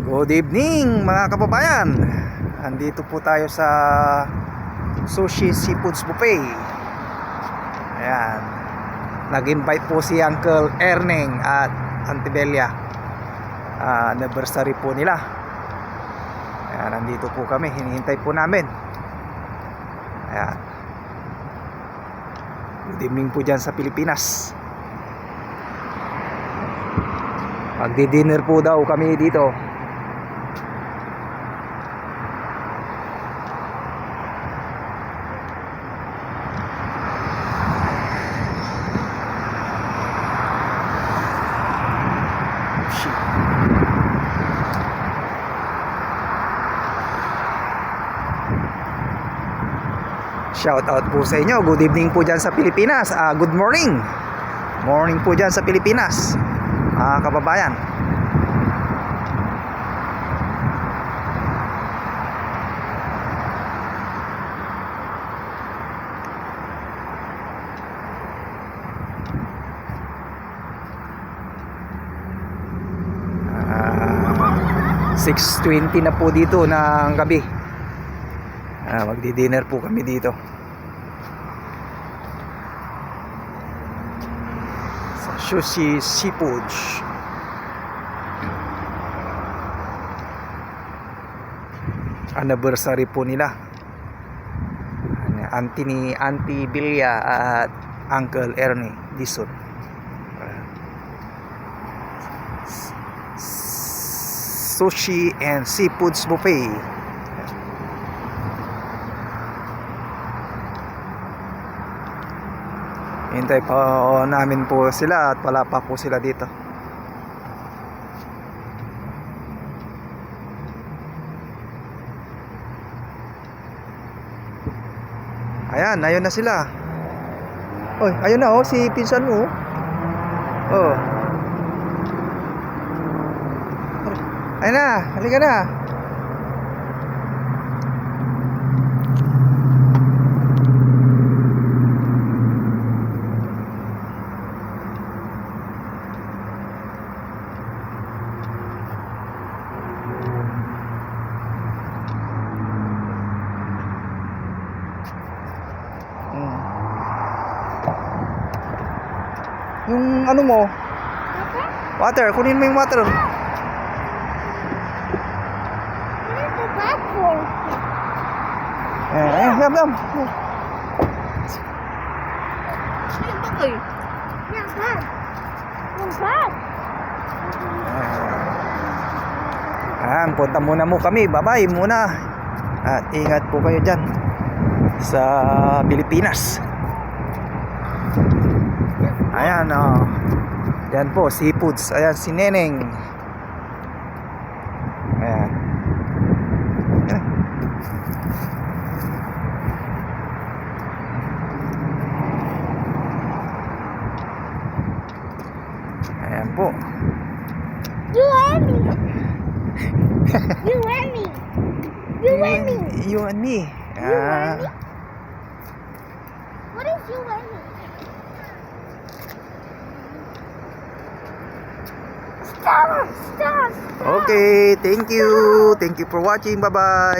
Good evening mga kababayan. Andito po tayo sa Sushi Seafoods Buffet. Ayan. Nag-invite po si Uncle Erneng at Auntie Belia. Anniversary po nila. Ayan, nandito po kami. Hinihintay po namin. Ayan. Good evening po dyan sa Pilipinas. Magdi-dinner po daw kami dito. Shout out po sa inyo. Good evening po dyan sa Pilipinas. Good morning. Morning po dyan sa Pilipinas. Kababayan. Ah, 6:20 na po dito ng gabi. Magdi-dinner po kami dito sa Sushi Seafoods. Anniversary po nila Auntie Belia at Uncle Ernie Dison. Sushi and Seafoods Buffet. Hintay pa namin po sila at wala pa po sila dito. Ayan, ayun na sila. Oy, ayun na si pinsan mo. Oh. Ayun na, halika na. Yung ano mo? Water, kunin mo yung water. Yum. Punta muna mo kami. Bye-bye muna. At ingat po kayo dyan sa Pilipinas. Ayan, yan po, seafoods. Ayan, si Neneng. Ayan. Ayan po. You and me. You and me. You and me. You and me. You and me. What is you and me? Stop. Okay, thank you. Thank you for watching. Bye-bye.